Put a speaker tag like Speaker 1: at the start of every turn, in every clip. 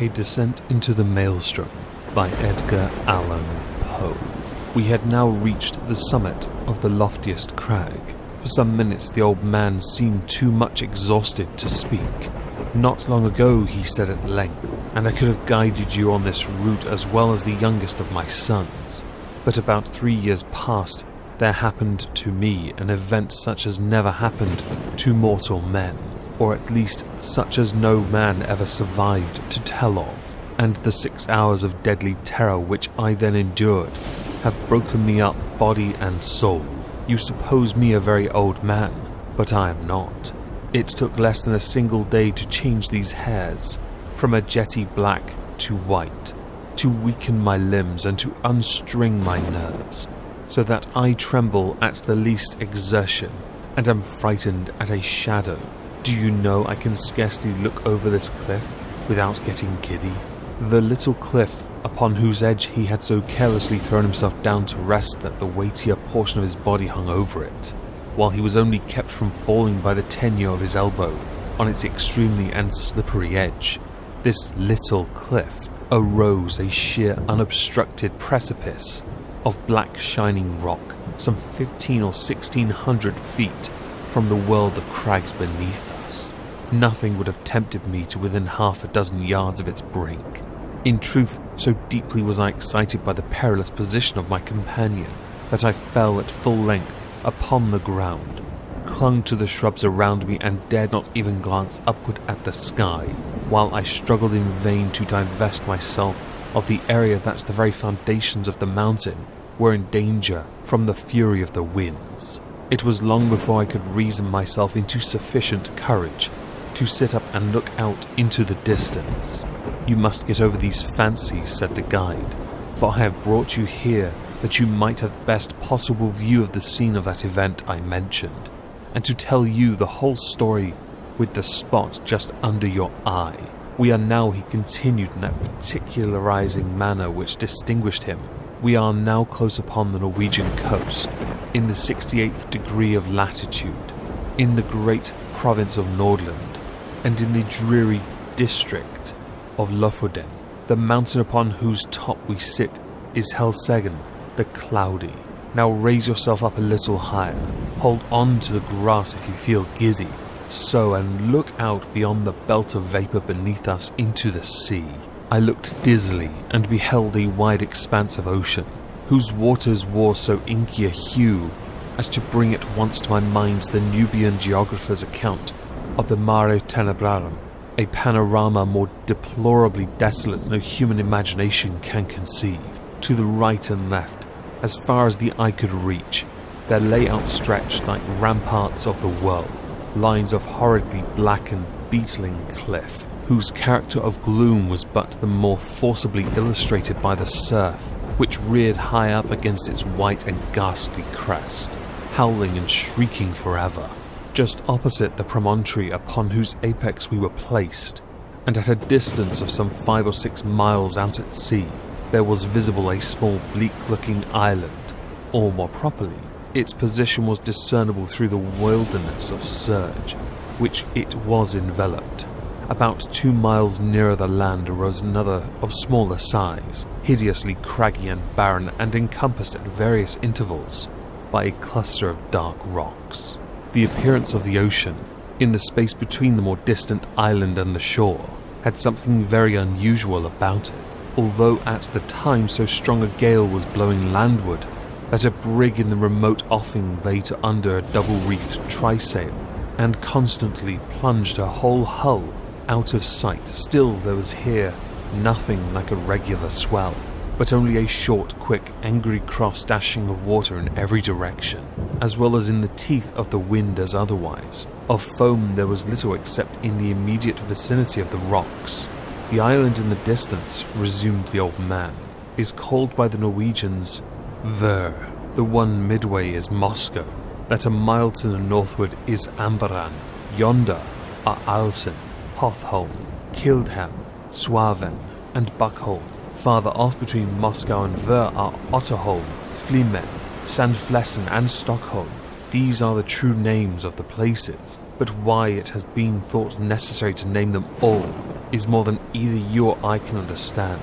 Speaker 1: A Descent into the Maelström by Edgar Allan Poe. We had now reached the summit of the loftiest crag. For some minutes the old man seemed too much exhausted to speak. Not long ago, he said at length, and I could have guided you on this route as well as the youngest of my sons. But about 3 years past, there happened to me an event such as never happened to mortal men, or at least such as no man ever survived to tell of, and the 6 hours of deadly terror which I then endured have broken me up body and soul. You suppose me a very old man, but I am not. It took less than a single day to change these hairs from a jetty black to white, to weaken my limbs and to unstring my nerves, so that I tremble at the least exertion and am frightened at a shadow. Do you know I can scarcely look over this cliff without getting giddy? The little cliff upon whose edge he had so carelessly thrown himself down to rest that the weightier portion of his body hung over it, while he was only kept from falling by the tenure of his elbow on its extremely and slippery edge. This little cliff arose a sheer unobstructed precipice of black shining rock some 15 or 1600 feet from the world of crags beneath us. Nothing would have tempted me to within half a dozen yards of its brink. In truth, so deeply was I excited by the perilous position of my companion that I fell at full length upon the ground, clung to the shrubs around me and dared not even glance upward at the sky, while I struggled in vain to divest myself of the area that the very foundations of the mountain were in danger from the fury of the winds. It was long before I could reason myself into sufficient courage to sit up and look out into the distance. You must get over these fancies, said the guide, for I have brought you here that you might have the best possible view of the scene of that event I mentioned, and to tell you the whole story with the spot just under your eye. We are now, he continued in that particularizing manner which distinguished him, we are now close upon the Norwegian coast, in the 68th degree of latitude, in the great province of Nordland, and in the dreary district of Lofoden. The mountain upon whose top we sit is Helseggen, the Cloudy. Now raise yourself up a little higher, hold on to the grass if you feel giddy, so, and look out beyond the belt of vapour beneath us into the sea. I looked dizzily and beheld a wide expanse of ocean, whose waters wore so inky a hue as to bring at once to my mind the Nubian geographer's account of the Mare Tenebrarum, a panorama more deplorably desolate than a human imagination can conceive. To the right and left, as far as the eye could reach, there lay outstretched like ramparts of the world, lines of horridly blackened, beetling cliff, whose character of gloom was but the more forcibly illustrated by the surf, which reared high up against its white and ghastly crest, howling and shrieking forever. Just opposite the promontory upon whose apex we were placed, and at a distance of some 5 or 6 miles out at sea, there was visible a small bleak-looking island, or more properly, its position was discernible through the wilderness of surge, which it was enveloped. About 2 miles nearer the land arose another of smaller size, hideously craggy and barren, and encompassed at various intervals by a cluster of dark rocks. The appearance of the ocean, in the space between the more distant island and the shore, had something very unusual about it, although at the time so strong a gale was blowing landward that a brig in the remote offing lay to under a double-reefed trysail, and constantly plunged her whole hull out of sight. Still there was here nothing like a regular swell, but only a short, quick, angry cross-dashing of water in every direction, as well as in the teeth of the wind as otherwise. Of foam there was little except in the immediate vicinity of the rocks. The island in the distance, resumed the old man, is called by the Norwegians Ver. The one midway is Moscow, that a mile to the northward is Ambaran. Yonder are Alsen, Hothholm, Kildham, Swaven, and Buckholm. Farther off between Moscow and Ver are Otterholm, Flimen, Sandflessen, and Stockholm. These are the true names of the places, but why it has been thought necessary to name them all is more than either you or I can understand.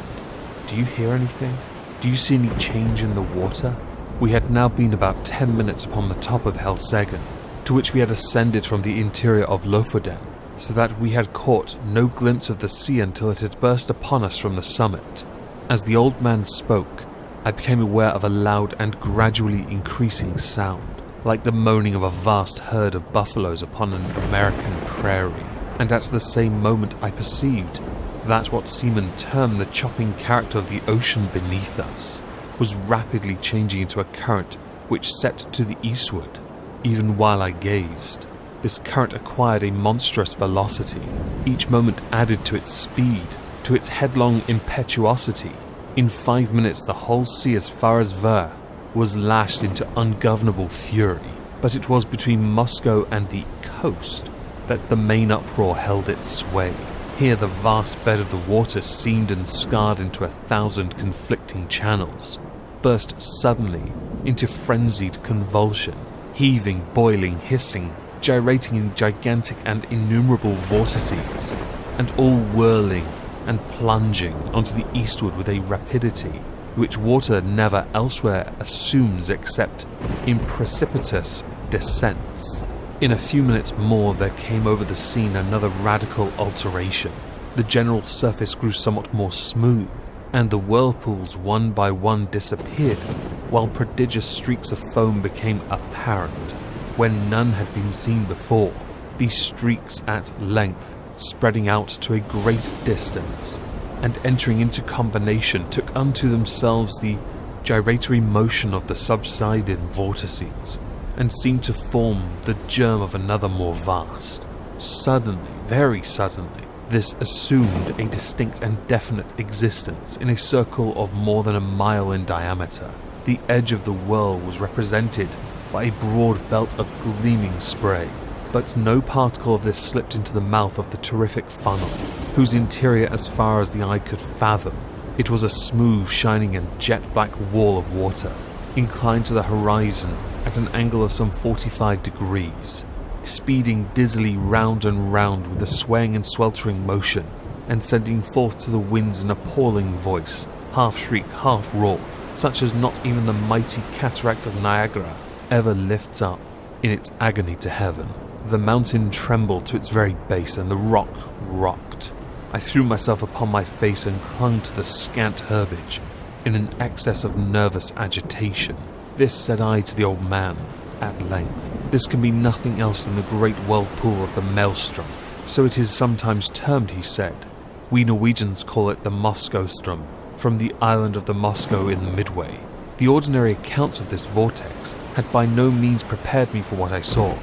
Speaker 1: Do you hear anything? Do you see any change in the water? We had now been about 10 minutes upon the top of Helseggen, to which we had ascended from the interior of Lofoden, so that we had caught no glimpse of the sea until it had burst upon us from the summit. As the old man spoke, I became aware of a loud and gradually increasing sound, like the moaning of a vast herd of buffaloes upon an American prairie, and at the same moment I perceived that what seamen term the chopping character of the ocean beneath us was rapidly changing into a current which set to the eastward. Even while I gazed, this current acquired a monstrous velocity, each moment added to its speed, to its headlong impetuosity. In 5 minutes the whole sea as far as Ver was lashed into ungovernable fury, but it was between Moscow and the coast that the main uproar held its sway. Here the vast bed of the water, seamed and scarred into 1,000 conflicting channels, burst suddenly into frenzied convulsion, heaving, boiling, hissing, gyrating in gigantic and innumerable vortices, and all whirling and plunging onto the eastward with a rapidity which water never elsewhere assumes except in precipitous descents. In a few minutes more there came over the scene another radical alteration. The general surface grew somewhat more smooth, and the whirlpools one by one disappeared, while prodigious streaks of foam became apparent when none had been seen before, these streaks at length spreading out to a great distance, and entering into combination took unto themselves the gyratory motion of the subsiding vortices, and seemed to form the germ of another more vast. Suddenly, very suddenly, this assumed a distinct and definite existence in a circle of more than a mile in diameter. The edge of the whirl was represented by a broad belt of gleaming spray, but no particle of this slipped into the mouth of the terrific funnel, whose interior, as far as the eye could fathom, it was a smooth, shining and jet-black wall of water, inclined to the horizon at an angle of some 45 degrees, speeding dizzily round and round with a swaying and sweltering motion, and sending forth to the winds an appalling voice, half shriek, half roar, such as not even the mighty cataract of Niagara ever lifts up in its agony to heaven. The mountain trembled to its very base, and the rock rocked. I threw myself upon my face and clung to the scant herbage in an excess of nervous agitation. This, said I to the old man, at length, this can be nothing else than the great whirlpool of the Maelström. So it is sometimes termed, he said. We Norwegians call it the Moskowström, from the island of the Moscow in the Midway. The ordinary accounts of this vortex had by no means prepared me for what I saw.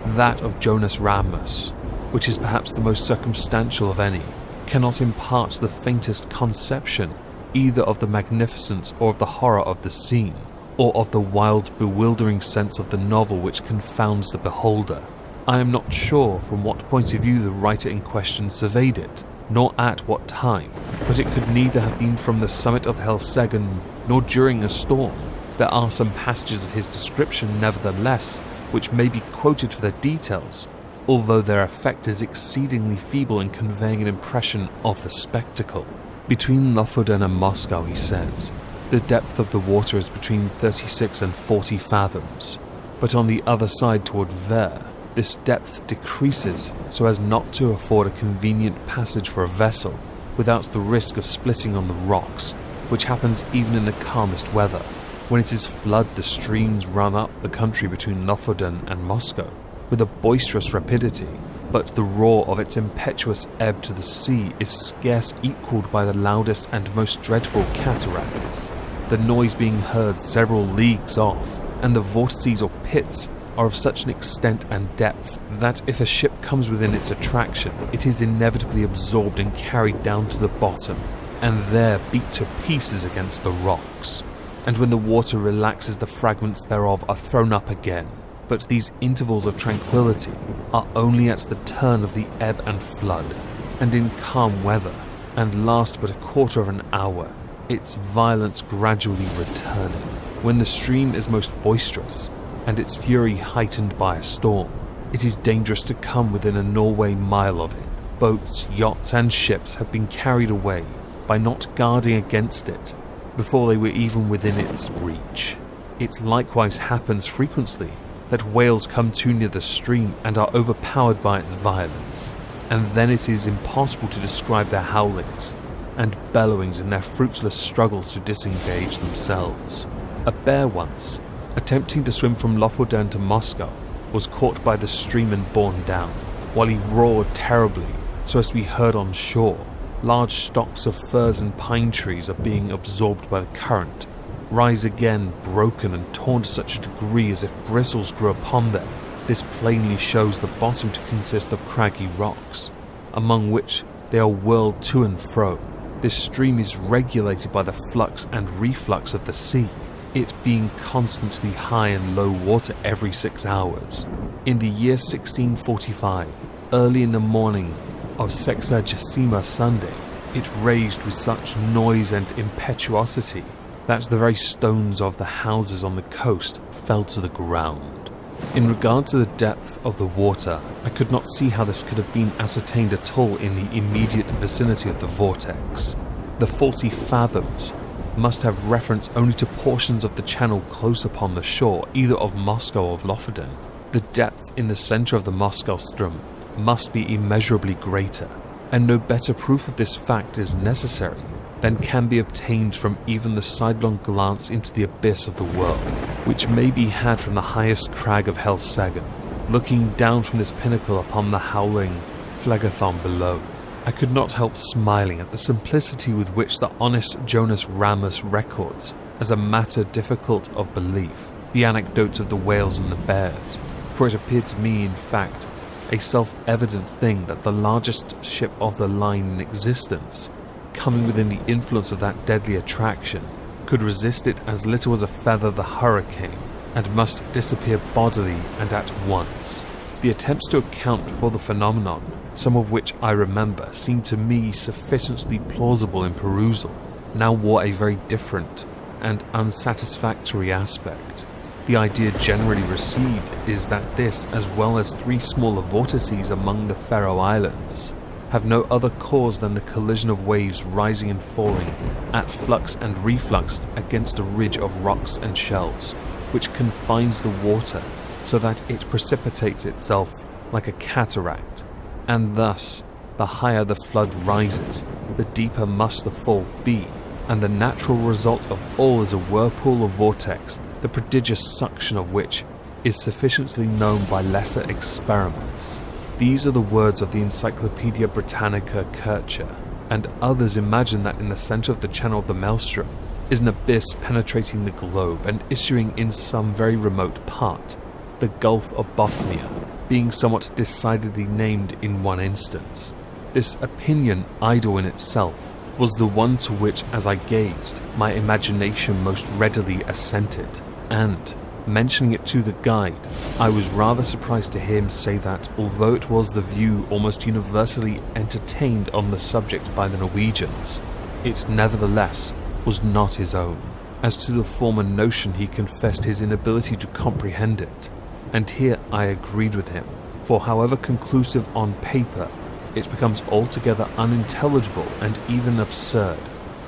Speaker 1: That of Jonas Ramus, which is perhaps the most circumstantial of any, cannot impart the faintest conception either of the magnificence or of the horror of the scene, or of the wild, bewildering sense of the novel which confounds the beholder. I am not sure from what point of view the writer in question surveyed it, nor at what time, but it could neither have been from the summit of Helseggen nor during a storm. There are some passages of his description, nevertheless, which may be quoted for their details, although their effect is exceedingly feeble in conveying an impression of the spectacle. Between Lofoden and Moscow, he says, the depth of the water is between 36 and 40 fathoms, but on the other side toward Ver, this depth decreases so as not to afford a convenient passage for a vessel without the risk of splitting on the rocks, which happens even in the calmest weather. When it is flood, the streams run up the country between Lofoden and Moscow with a boisterous rapidity, but the roar of its impetuous ebb to the sea is scarce equalled by the loudest and most dreadful cataracts, the noise being heard several leagues off, and the vortices or pits are of such an extent and depth that if a ship comes within its attraction, it is inevitably absorbed and carried down to the bottom, and there beat to pieces against the rocks. And when the water relaxes, the fragments thereof are thrown up again. But these intervals of tranquility are only at the turn of the ebb and flood, and in calm weather, and last but a quarter of an hour, its violence gradually returning. When the stream is most boisterous, and its fury heightened by a storm, it is dangerous to come within a Norway mile of it. boats, yachts and ships have been carried away by not guarding against it before they were even within its reach. It likewise happens frequently that whales come too near the stream and are overpowered by its violence, and then it is impossible to describe their howlings and bellowings in their fruitless struggles to disengage themselves. A bear once, attempting to swim from Lofoten to Moscow, was caught by the stream and borne down. While he roared terribly so as to be heard on shore, large stocks of firs and pine trees are being absorbed by the current, rise again broken and torn to such a degree as if bristles grew upon them. This plainly shows the bottom to consist of craggy rocks, among which they are whirled to and fro. This stream is regulated by the flux and reflux of the sea, it being constantly high and low water every 6 hours. In the year 1645, early in the morning of Sexagesima Sunday, it raged with such noise and impetuosity that the very stones of the houses on the coast fell to the ground. In regard to the depth of the water, I could not see how this could have been ascertained at all in the immediate vicinity of the vortex. The 40 fathoms must have reference only to portions of the channel close upon the shore, either of Moscow or of Lofoten. The depth in the centre of the Maelström must be immeasurably greater, and no better proof of this fact is necessary than can be obtained from even the sidelong glance into the abyss of the world, which may be had from the highest crag of Helseggen, looking down from this pinnacle upon the howling Phlegethon below. I could not help smiling at the simplicity with which the honest Jonas Ramus records, as a matter difficult of belief, the anecdotes of the whales and the bears, for it appeared to me, in fact, a self-evident thing that the largest ship of the line in existence, coming within the influence of that deadly attraction, could resist it as little as a feather the hurricane, and must disappear bodily and at once. The attempts to account for the phenomenon, some of which I remember, seemed to me sufficiently plausible in perusal, now wore a very different and unsatisfactory aspect. The idea generally received is that this, as well as 3 smaller vortices among the Faroe Islands, have no other cause than the collision of waves rising and falling at flux and reflux against a ridge of rocks and shelves, which confines the water so that it precipitates itself like a cataract, and thus, the higher the flood rises, the deeper must the fall be, and the natural result of all is a whirlpool of vortex, the prodigious suction of which is sufficiently known by lesser experiments. These are the words of the Encyclopaedia Britannica Kircher, and others imagine that in the centre of the channel of the Maelström is an abyss penetrating the globe and issuing in some very remote part, the Gulf of Bothnia, being somewhat decidedly named in one instance. This opinion, idle in itself, was the one to which, as I gazed, my imagination most readily assented, and, mentioning it to the guide, I was rather surprised to hear him say that, although it was the view almost universally entertained on the subject by the Norwegians, it nevertheless was not his own. As to the former notion, he confessed his inability to comprehend it, and here I agreed with him, for however conclusive on paper, it becomes altogether unintelligible and even absurd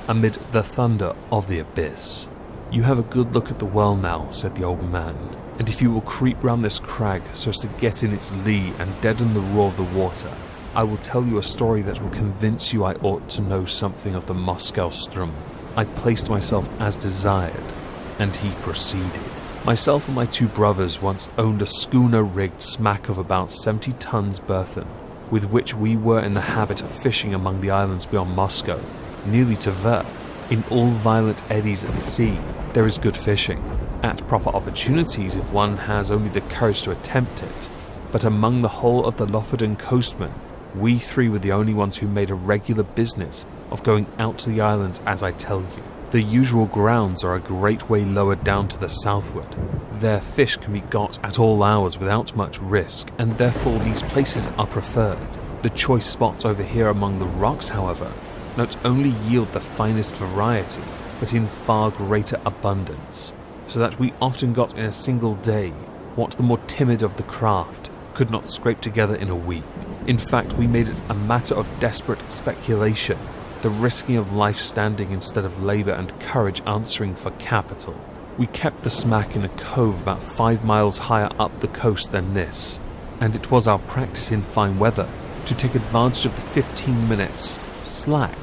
Speaker 1: amid the thunder of the abyss. "You have a good look at the well now," said the old man, "and if you will creep round this crag so as to get in its lee and deaden the roar of the water, I will tell you a story that will convince you I ought to know something of the Maelström." I placed myself as desired, and he proceeded. Myself and my 2 brothers once owned a schooner-rigged smack of about 70 tons burthen, with which we were in the habit of fishing among the islands beyond Moscow, nearly to Ver. In all violent eddies at sea, there is good fishing, at proper opportunities if one has only the courage to attempt it, but among the whole of the Lofoten coastmen, we 3 were the only ones who made a regular business of going out to the islands, as I tell you. The usual grounds are a great way lower down to the southward. There fish can be got at all hours without much risk, and therefore these places are preferred. The choice spots over here among the rocks, however, not only yield the finest variety, but in far greater abundance, so that we often got in a single day what the more timid of the craft could not scrape together in a week. In fact, we made it a matter of desperate speculation, the risking of life standing instead of labour and courage answering for capital. We kept the smack in a cove about 5 miles higher up the coast than this, and it was our practice in fine weather to take advantage of the 15 minutes slack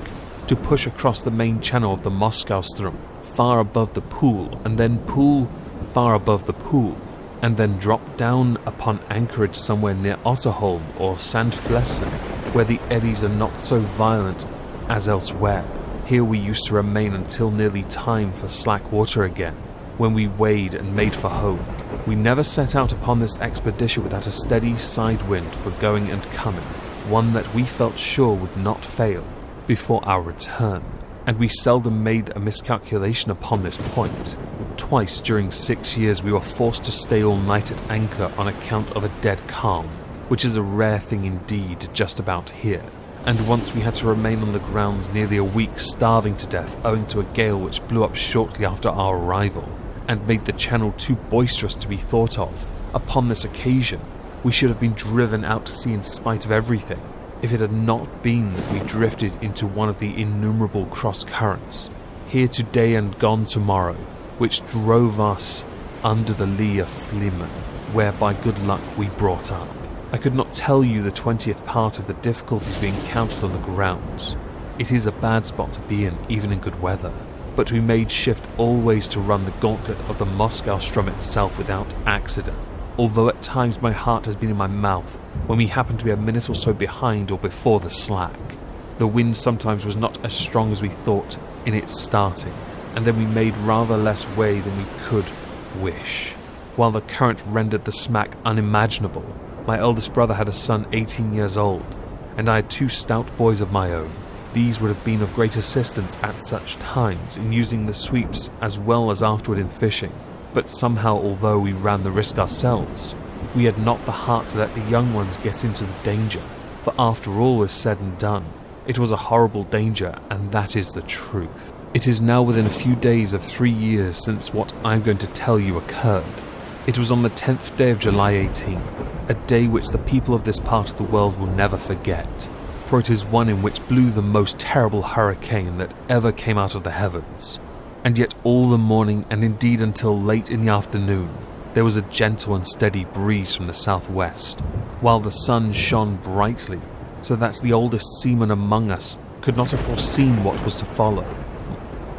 Speaker 1: to push across the main channel of the Maelström far above the pool, and then pool far above the pool, and then drop down upon anchorage somewhere near Otterholm or Sandflessen, where the eddies are not so violent as elsewhere. Here we used to remain until nearly time for slack water again, when we weighed and made for home. We never set out upon this expedition without a steady side wind for going and coming, one that we felt sure would not fail before our return, and we seldom made a miscalculation upon this point. Twice during 6 years we were forced to stay all night at anchor on account of a dead calm, which is a rare thing indeed just about here, and once we had to remain on the ground nearly a week starving to death owing to a gale which blew up shortly after our arrival, and made the channel too boisterous to be thought of. Upon this occasion, we should have been driven out to sea in spite of everything, if it had not been that we drifted into one of the innumerable cross-currents, here today and gone tomorrow, which drove us under the lee of Flimen, where by good luck we brought up. I could not tell you the 20th part of the difficulties we encountered on the grounds. It is a bad spot to be in, even in good weather, but we made shift always to run the gauntlet of the Maelström itself without accident, although at times my heart has been in my mouth when we happened to be a minute or so behind or before the slack. The wind sometimes was not as strong as we thought in its starting, and then we made rather less way than we could wish. While the current rendered the smack unimaginable, my eldest brother had a son 18 years old, and I had 2 stout boys of my own. These would have been of great assistance at such times in using the sweeps as well as afterward in fishing, but somehow, although we ran the risk ourselves, we had not the heart to let the young ones get into the danger, for after all is said and done, it was a horrible danger, and that is the truth. It is now within a few days of 3 years since what I am going to tell you occurred. It was on the 10th day of July 18, a day which the people of this part of the world will never forget, for it is one in which blew the most terrible hurricane that ever came out of the heavens. And yet all the morning, and indeed until late in the afternoon, there was a gentle and steady breeze from the southwest, while the sun shone brightly, so that the oldest seaman among us could not have foreseen what was to follow.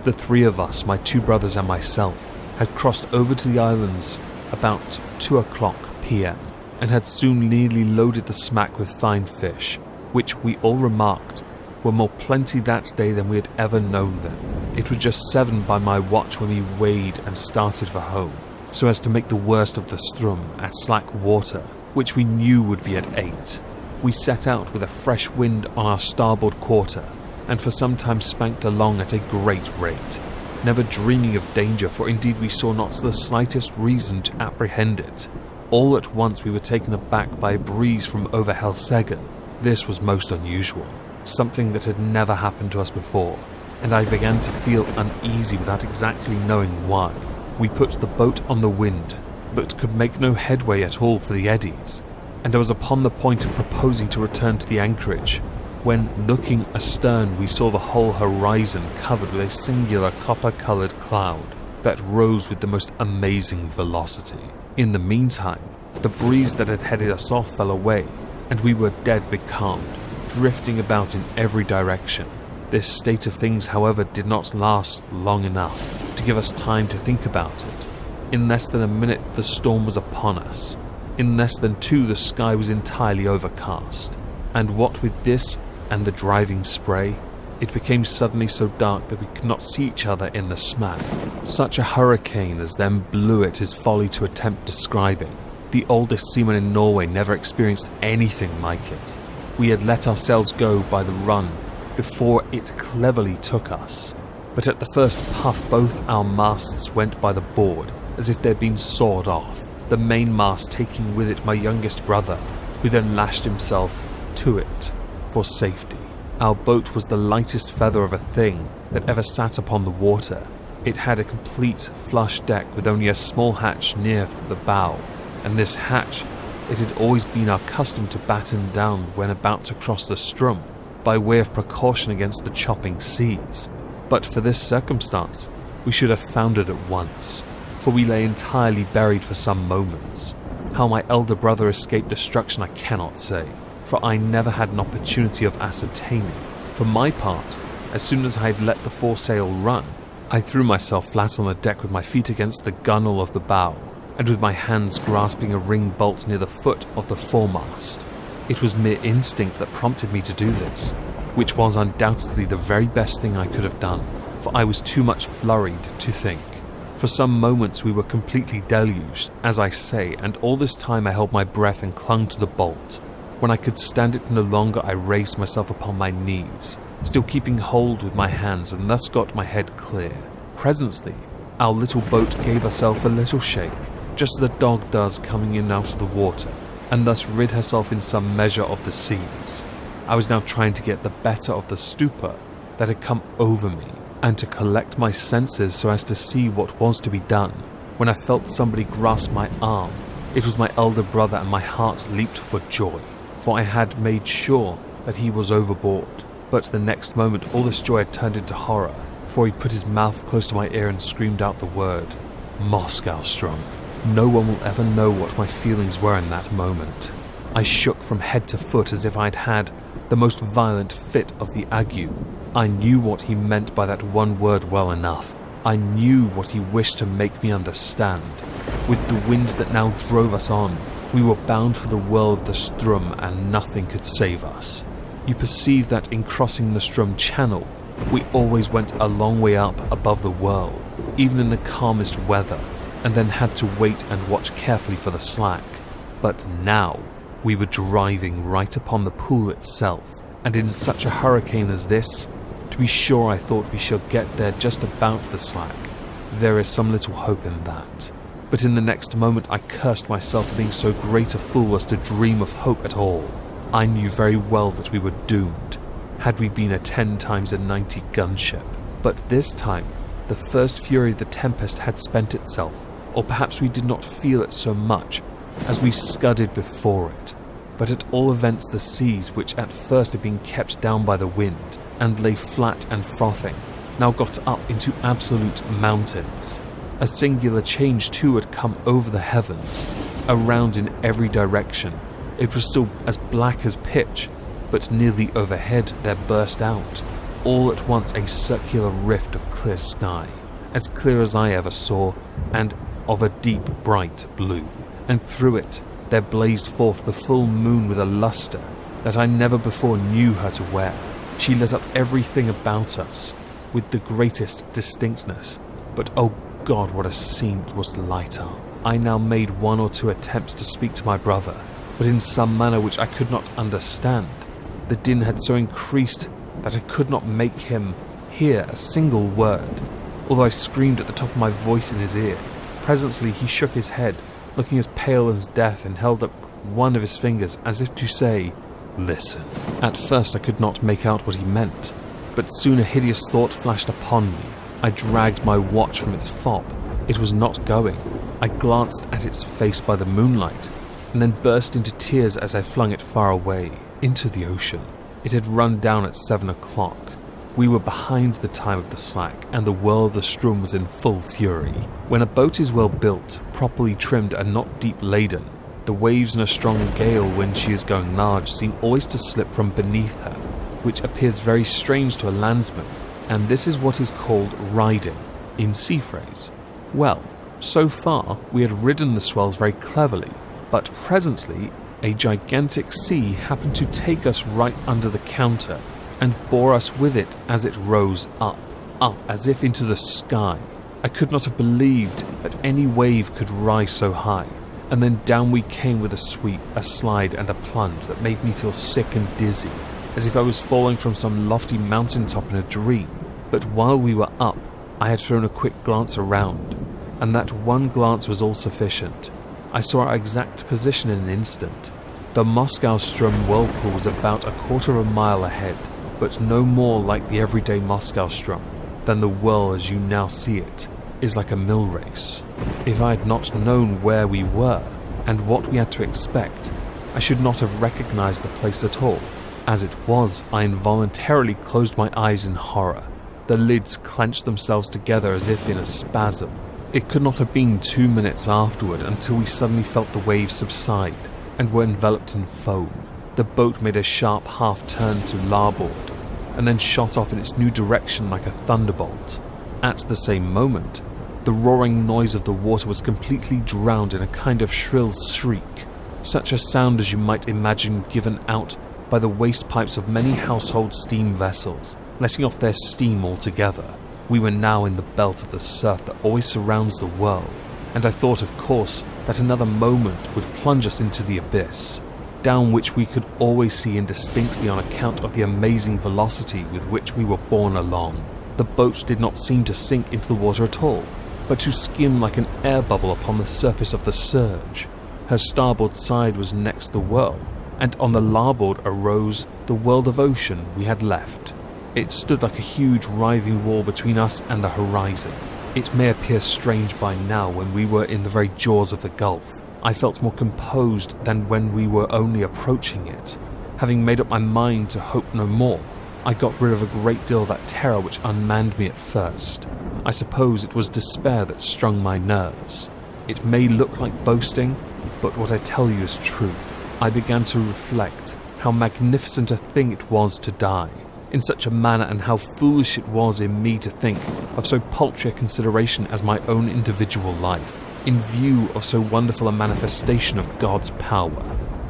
Speaker 1: The 3 of us, my 2 brothers and myself, had crossed over to the islands about 2:00 p.m, and had soon nearly loaded the smack with fine fish, which we all remarked were more plenty that day than we had ever known them. It was just 7 by my watch when we weighed and started for home, so as to make the worst of the Ström at slack water, which we knew would be at 8. We set out with a fresh wind on our starboard quarter, and for some time spanked along at a great rate, never dreaming of danger, for indeed we saw not the slightest reason to apprehend it. All at once we were taken aback by a breeze from over Helseggen. This was most unusual, something that had never happened to us before, and I began to feel uneasy without exactly knowing why. We put the boat on the wind, but could make no headway at all for the eddies, and I was upon the point of proposing to return to the anchorage, when, looking astern, we saw the whole horizon covered with a singular copper-coloured cloud that rose with the most amazing velocity. In the meantime, the breeze that had headed us off fell away, and we were dead becalmed, drifting about in every direction. This state of things, however, did not last long enough to give us time to think about it. In less than a minute the storm was upon us. In less than 2 the sky was entirely overcast, and what with this and the driving spray, it became suddenly so dark that we could not see each other in the smack. Such a hurricane as then blew it is folly to attempt describing. The oldest seaman in Norway never experienced anything like it. We had let ourselves go by the run before it cleverly took us, but at the first puff both our masts went by the board as if they'd been sawed off, the mainmast taking with it my youngest brother, who then lashed himself to it for safety. Our boat was the lightest feather of a thing that ever sat upon the water. It had a complete flush deck with only a small hatch near the bow, and this hatch It had always been our custom to batten down when about to cross the Strum, by way of precaution against the chopping seas. But for this circumstance, we should have foundered at once, for we lay entirely buried for some moments. How my elder brother escaped destruction I cannot say, for I never had an opportunity of ascertaining. For my part, as soon as I had let the foresail run, I threw myself flat on the deck with my feet against the gunwale of the bow, and with my hands grasping a ring bolt near the foot of the foremast. It was mere instinct that prompted me to do this, which was undoubtedly the very best thing I could have done, for I was too much flurried to think. For some moments we were completely deluged, as I say, and all this time I held my breath and clung to the bolt. When I could stand it no longer, I raised myself upon my knees, still keeping hold with my hands, and thus got my head clear. Presently, our little boat gave herself a little shake, just as a dog does coming in out of the water, and thus rid herself in some measure of the seas. I was now trying to get the better of the stupor that had come over me, and to collect my senses so as to see what was to be done, when I felt somebody grasp my arm. It was my elder brother, and my heart leaped for joy, for I had made sure that he was overboard. But the next moment all this joy had turned into horror, for he put his mouth close to my ear and screamed out the word, Maelström. No one will ever know what my feelings were in that moment. I shook from head to foot as if I had had the most violent fit of the ague. I knew what he meant by that one word well enough. I knew what he wished to make me understand. With the winds that now drove us on, we were bound for the whirl of the Strum, and nothing could save us. You perceive that in crossing the Strum channel, we always went a long way up above the whirl, even in the calmest weather, and then had to wait and watch carefully for the slack. But now we were driving right upon the pool itself, and in such a hurricane as this, to be sure I thought we shall get there just about the slack. There is some little hope in that. But in the next moment I cursed myself for being so great a fool as to dream of hope at all. I knew very well that we were doomed, had we been a 10 times a 90 gunship. But this time, the first fury of the tempest had spent itself, or perhaps we did not feel it so much, as we scudded before it. But at all events the seas, which at first had been kept down by the wind, and lay flat and frothing, now got up into absolute mountains. A singular change too had come over the heavens, around in every direction. It was still as black as pitch, but nearly overhead there burst out, all at once, a circular rift of clear sky, as clear as I ever saw, and of a deep bright blue, and through it there blazed forth the full moon with a lustre that I never before knew her to wear. She lit up everything about us with the greatest distinctness, but oh God, what a scene it was to light up. I now made 1 or 2 attempts to speak to my brother, but in some manner which I could not understand. The din had so increased that I could not make him hear a single word, although I screamed at the top of my voice in his ear. Presently he shook his head, looking as pale as death, and held up one of his fingers as if to say, "Listen." At first I could not make out what he meant, but soon a hideous thought flashed upon me. I dragged my watch from its fob. It was not going. I glanced at its face by the moonlight, and then burst into tears as I flung it far away, into the ocean. It had run down at 7 o'clock. We were behind the time of the slack, and the whirl of the Strum was in full fury. When a boat is well built, properly trimmed, and not deep laden, the waves in a strong gale when she is going large seem always to slip from beneath her, which appears very strange to a landsman, and this is what is called riding, in sea phrase. Well, so far we had ridden the swells very cleverly, but presently a gigantic sea happened to take us right under the counter, and bore us with it as it rose up, as if into the sky. I could not have believed that any wave could rise so high, and then down we came with a sweep, a slide, and a plunge that made me feel sick and dizzy, as if I was falling from some lofty mountaintop in a dream. But while we were up, I had thrown a quick glance around, and that one glance was all sufficient. I saw our exact position in an instant. The Maelström whirlpool was about 1/4 of a mile ahead, but no more like the everyday Maelström than the whirl as you now see it is like a mill race. If I had not known where we were, and what we had to expect, I should not have recognized the place at all. As it was, I involuntarily closed my eyes in horror. The lids clenched themselves together as if in a spasm. It could not have been 2 minutes afterward until we suddenly felt the waves subside and were enveloped in foam. The boat made a sharp half-turn to larboard and then shot off in its new direction like a thunderbolt. At the same moment, the roaring noise of the water was completely drowned in a kind of shrill shriek, such a sound as you might imagine given out by the waste pipes of many household steam vessels, letting off their steam altogether. We were now in the belt of the surf that always surrounds the world, and I thought, of course, that another moment would plunge us into the abyss, down which we could always see indistinctly on account of the amazing velocity with which we were borne along. The boat did not seem to sink into the water at all, but to skim like an air bubble upon the surface of the surge. Her starboard side was next the whirl, and on the larboard arose the world of ocean we had left. It stood like a huge writhing wall between us and the horizon. It may appear strange by now when we were in the very jaws of the gulf. I felt more composed than when we were only approaching it. Having made up my mind to hope no more, I got rid of a great deal of that terror which unmanned me at first. I suppose it was despair that strung my nerves. It may look like boasting, but what I tell you is truth. I began to reflect how magnificent a thing it was to die in such a manner, and how foolish it was in me to think of so paltry a consideration as my own individual life, in view of so wonderful a manifestation of God's power.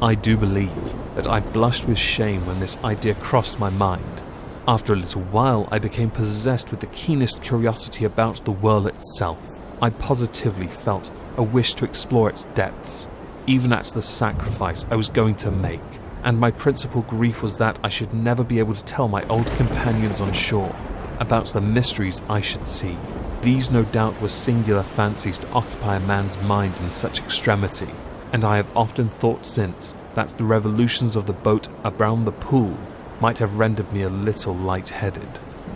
Speaker 1: I do believe that I blushed with shame when this idea crossed my mind. After a little while, I became possessed with the keenest curiosity about the world itself. I positively felt a wish to explore its depths, even at the sacrifice I was going to make, and my principal grief was that I should never be able to tell my old companions on shore about the mysteries I should see. These no doubt were singular fancies to occupy a man's mind in such extremity, and I have often thought since that the revolutions of the boat around the pool might have rendered me a little light-headed.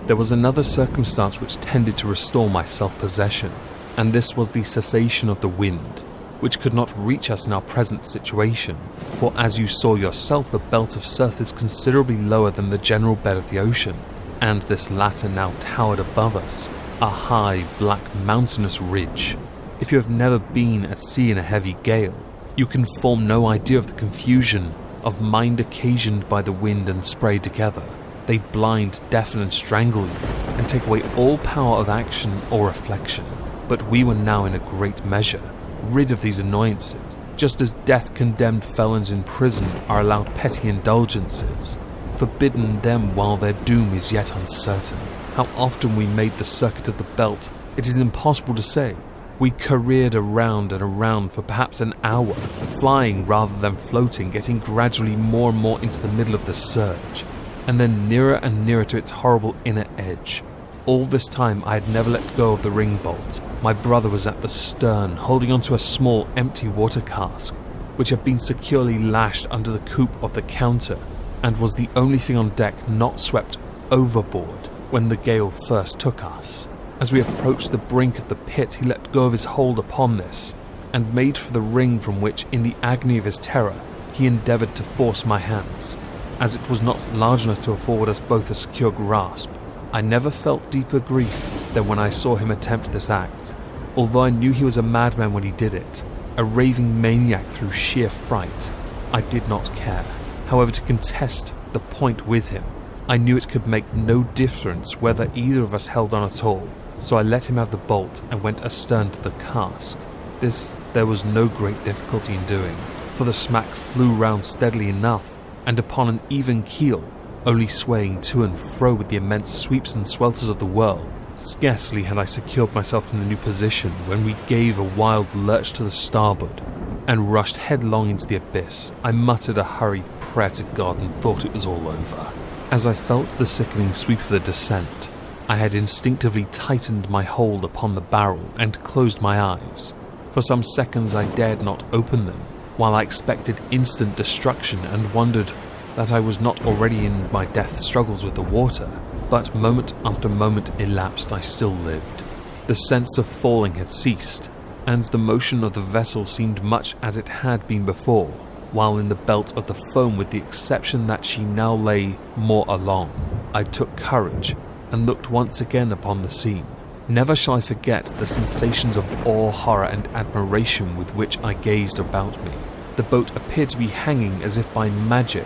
Speaker 1: There was another circumstance which tended to restore my self-possession, and this was the cessation of the wind, which could not reach us in our present situation, for as you saw yourself, the belt of surf is considerably lower than the general bed of the ocean, and this latter now towered above us, a high, black, mountainous ridge. If you have never been at sea in a heavy gale, you can form no idea of the confusion of mind occasioned by the wind and spray together. They blind, deafen, and strangle you, and take away all power of action or reflection. But we were now in a great measure rid of these annoyances, just as death-condemned felons in prison are allowed petty indulgences, forbidden them while their doom is yet uncertain. How often we made the circuit of the belt, it is impossible to say. We careered around and around for perhaps an hour, flying rather than floating, getting gradually more and more into the middle of the surge, and then nearer and nearer to its horrible inner edge. All this time I had never let go of the ring bolt. My brother was at the stern, holding onto a small, empty water cask, which had been securely lashed under the coop of the counter, and was the only thing on deck not swept overboard when the gale first took us. As we approached the brink of the pit, he let go of his hold upon this, and made for the ring from which, in the agony of his terror, he endeavoured to force my hands. As it was not large enough to afford us both a secure grasp, I never felt deeper grief than when I saw him attempt this act, although I knew he was a madman when he did it, a raving maniac through sheer fright. I did not care, however, to contest the point with him. I knew it could make no difference whether either of us held on at all, so I let him have the bolt and went astern to the cask. This there was no great difficulty in doing, for the smack flew round steadily enough, and upon an even keel, only swaying to and fro with the immense sweeps and swelters of the whirl. Scarcely had I secured myself in the new position when we gave a wild lurch to the starboard and rushed headlong into the abyss. I muttered a hurried prayer to God and thought it was all over. As I felt the sickening sweep of the descent, I had instinctively tightened my hold upon the barrel and closed my eyes. For some seconds I dared not open them, while I expected instant destruction and wondered that I was not already in my death struggles with the water. But moment after moment elapsed, I still lived. The sense of falling had ceased, and the motion of the vessel seemed much as it had been before, while in the belt of the foam, with the exception that she now lay more along. I took courage and looked once again upon the scene. Never shall I forget the sensations of awe, horror, and admiration with which I gazed about me. The boat appeared to be hanging as if by magic,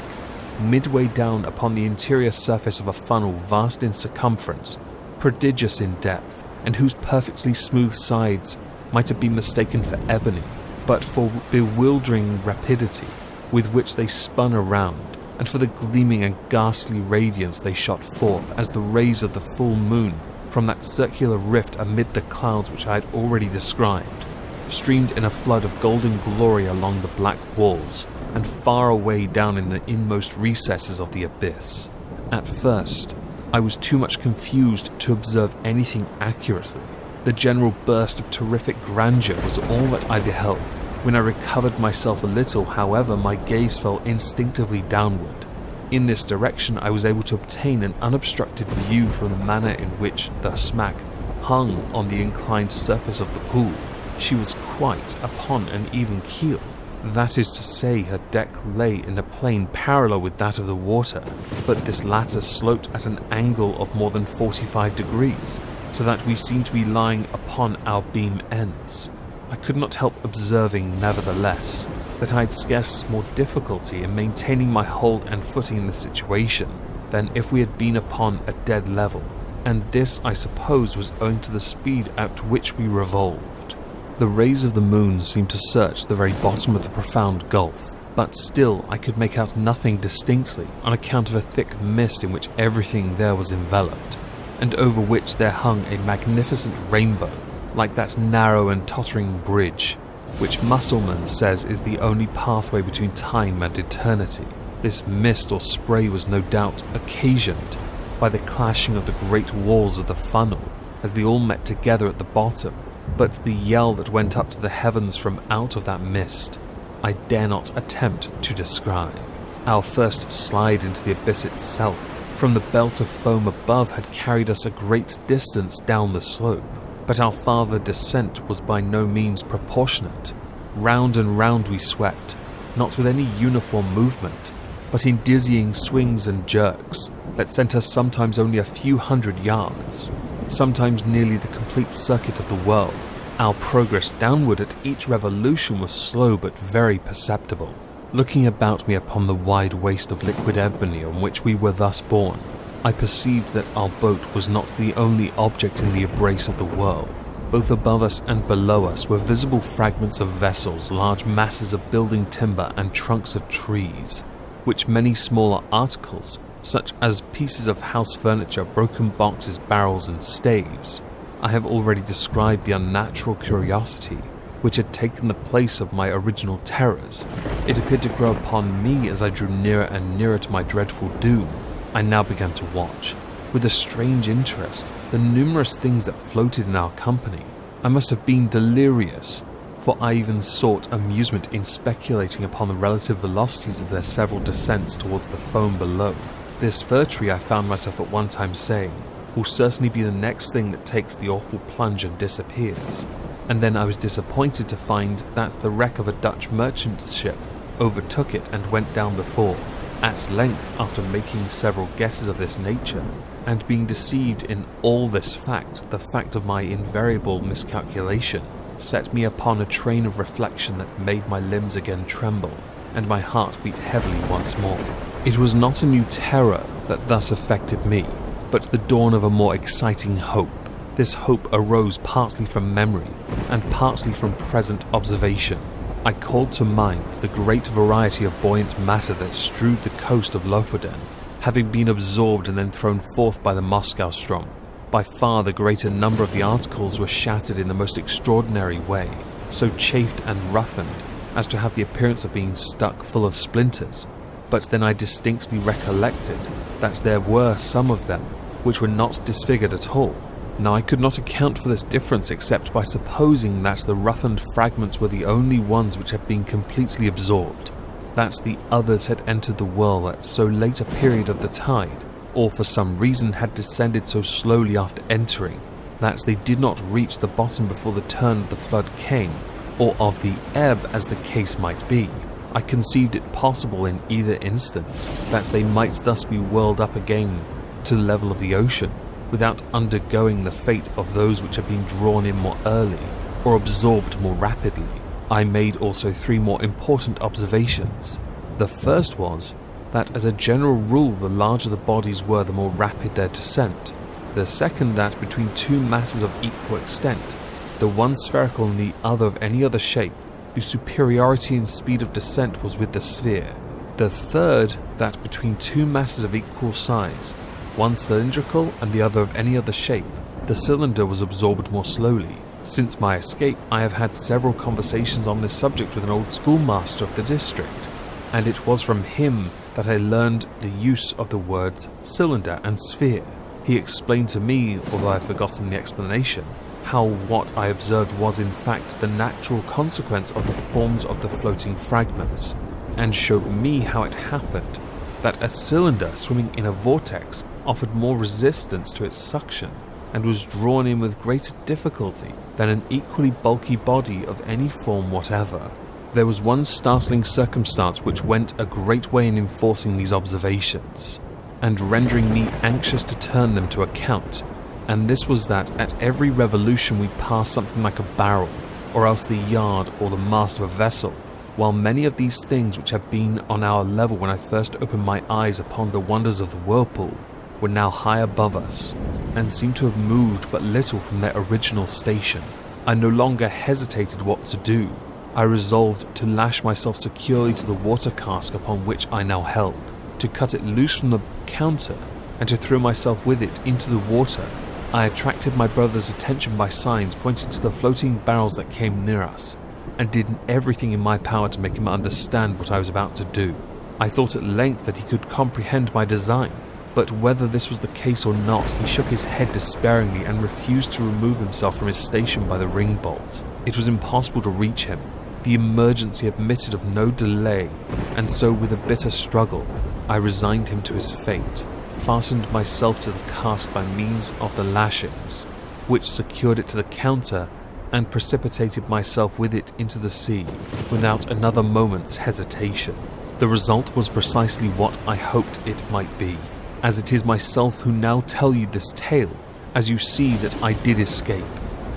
Speaker 1: midway down upon the interior surface of a funnel vast in circumference, prodigious in depth, and whose perfectly smooth sides might have been mistaken for ebony, but for bewildering rapidity with which they spun around, and for the gleaming and ghastly radiance they shot forth as the rays of the full moon from that circular rift amid the clouds which I had already described, streamed in a flood of golden glory along the black walls and far away down in the inmost recesses of the abyss. At first, I was too much confused to observe anything accurately. The general burst of terrific grandeur was all that I beheld. When I recovered myself a little, however, my gaze fell instinctively downward. In this direction I was able to obtain an unobstructed view from the manner in which the smack hung on the inclined surface of the pool. She was quite upon an even keel. That is to say, her deck lay in a plane parallel with that of the water, but this latter sloped at an angle of more than 45 degrees, so that we seemed to be lying upon our beam ends. I could not help observing, nevertheless, that I had scarce more difficulty in maintaining my hold and footing in the situation than if we had been upon a dead level, and this, I suppose, was owing to the speed at which we revolved. The rays of the moon seemed to search the very bottom of the profound gulf, but still I could make out nothing distinctly on account of a thick mist in which everything there was enveloped, and over which there hung a magnificent rainbow, like that narrow and tottering bridge, which Musselman says is the only pathway between time and eternity. This mist or spray was no doubt occasioned by the clashing of the great walls of the funnel as they all met together at the bottom, but the yell that went up to the heavens from out of that mist I dare not attempt to describe. Our first slide into the abyss itself from the belt of foam above had carried us a great distance down the slope, but our farther descent was by no means proportionate. Round and round we swept, not with any uniform movement, but in dizzying swings and jerks that sent us sometimes only a few hundred yards, sometimes nearly the complete circuit of the world. Our progress downward at each revolution was slow but very perceptible. Looking about me upon the wide waste of liquid ebony on which we were thus borne, I perceived that our boat was not the only object in the embrace of the world. Both above us and below us were visible fragments of vessels, large masses of building timber and trunks of trees, which many smaller articles, such as pieces of house furniture, broken boxes, barrels, and staves. I have already described the unnatural curiosity which had taken the place of my original terrors. It appeared to grow upon me as I drew nearer and nearer to my dreadful doom. I now began to watch, with a strange interest, the numerous things that floated in our company. I must have been delirious, for I even sought amusement in speculating upon the relative velocities of their several descents towards the foam below. This fir tree, I found myself at one time saying, will certainly be the next thing that takes the awful plunge and disappears. And then I was disappointed to find that the wreck of a Dutch merchant ship overtook it and went down before. At length, after making several guesses of this nature, and being deceived in all this fact, the fact of my invariable miscalculation set me upon a train of reflection that made my limbs again tremble, and my heart beat heavily once more. It was not a new terror that thus affected me, but the dawn of a more exciting hope. This hope arose partly from memory, and partly from present observation. I called to mind the great variety of buoyant matter that strewed the coast of Lofoden, having been absorbed and then thrown forth by the Maelström. By far the greater number of the articles were shattered in the most extraordinary way, so chafed and roughened as to have the appearance of being stuck full of splinters. But then I distinctly recollected that there were some of them which were not disfigured at all. Now I could not account for this difference except by supposing that the roughened fragments were the only ones which had been completely absorbed, that the others had entered the whirl at so late a period of the tide, or for some reason had descended so slowly after entering, that they did not reach the bottom before the turn of the flood came, or of the ebb as the case might be. I conceived it possible in either instance that they might thus be whirled up again to the level of the ocean, without undergoing the fate of those which had been drawn in more early, or absorbed more rapidly. I made also 3 more important observations. The first was that as a general rule the larger the bodies were, the more rapid their descent. The second, that between 2 masses of equal extent, the one spherical and the other of any other shape, the superiority in speed of descent was with the sphere. The third, that between 2 masses of equal size, one cylindrical and the other of any other shape, the cylinder was absorbed more slowly. Since my escape, I have had several conversations on this subject with an old schoolmaster of the district, and it was from him that I learned the use of the words cylinder and sphere. He explained to me, although I have forgotten the explanation, how what I observed was in fact the natural consequence of the forms of the floating fragments, and showed me how it happened that a cylinder swimming in a vortex offered more resistance to its suction, and was drawn in with greater difficulty than an equally bulky body of any form whatever. There was one startling circumstance which went a great way in enforcing these observations, and rendering me anxious to turn them to account, and this was that at every revolution we passed something like a barrel, or else the yard or the mast of a vessel, while many of these things which had been on our level when I first opened my eyes upon the wonders of the whirlpool were now high above us, and seemed to have moved but little from their original station. I no longer hesitated what to do. I resolved to lash myself securely to the water cask upon which I now held, to cut it loose from the counter, and to throw myself with it into the water. I attracted my brother's attention by signs, pointing to the floating barrels that came near us, and did everything in my power to make him understand what I was about to do. I thought at length that he could comprehend my design, but whether this was the case or not, he shook his head despairingly and refused to remove himself from his station by the ring bolt. It was impossible to reach him. The emergency admitted of no delay, and so with a bitter struggle, I resigned him to his fate, fastened myself to the cask by means of the lashings, which secured it to the counter, and precipitated myself with it into the sea without another moment's hesitation. The result was precisely what I hoped it might be, as it is myself who now tell you this tale, as you see that I did escape,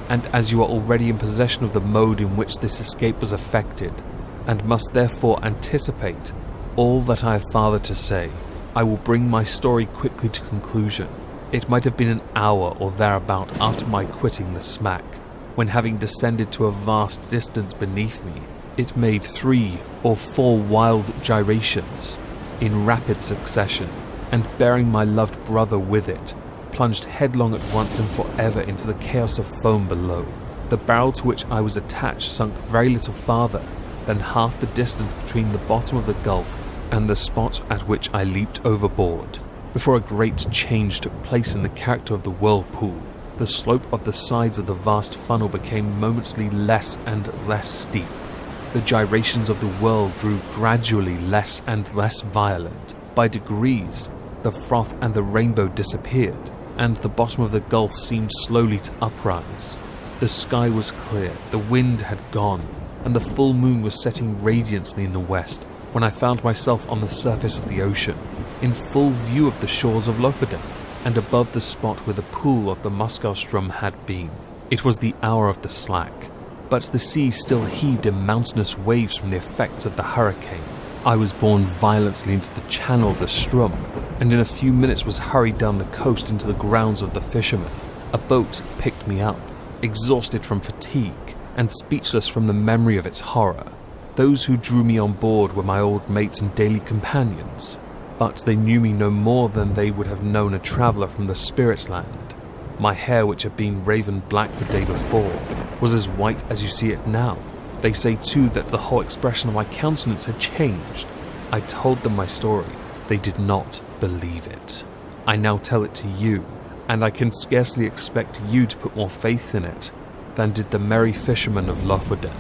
Speaker 1: and as you are already in possession of the mode in which this escape was effected, and must therefore anticipate all that I have farther to say, I will bring my story quickly to conclusion. It might have been an hour or thereabout after my quitting the smack, when having descended to a vast distance beneath me, it made 3 or 4 wild gyrations in rapid succession, and bearing my loved brother with it, plunged headlong at once and forever into the chaos of foam below. The barrel to which I was attached sunk very little farther than half the distance between the bottom of the gulf and the spot at which I leaped overboard, before a great change took place in the character of the whirlpool. The slope of the sides of the vast funnel became momently less and less steep. The gyrations of the whirl grew gradually less and less violent. By degrees, the froth and the rainbow disappeared, and the bottom of the gulf seemed slowly to uprise. The sky was clear, the wind had gone, and the full moon was setting radiantly in the west, when I found myself on the surface of the ocean, in full view of the shores of Lofoden, and above the spot where the pool of the Maelström had been. It was the hour of the slack, but the sea still heaved in mountainous waves from the effects of the hurricane. I was borne violently into the channel of the Ström, and in a few minutes was hurried down the coast into the grounds of the fishermen. A boat picked me up, exhausted from fatigue, and speechless from the memory of its horror. Those who drew me on board were my old mates and daily companions, but they knew me no more than they would have known a traveller from the spirit land. My hair, which had been raven black the day before, was as white as you see it now. They say too that the whole expression of my countenance had changed. I told them my story. They did not believe it. I now tell it to you, and I can scarcely expect you to put more faith in it than did the merry fishermen of Lofoden.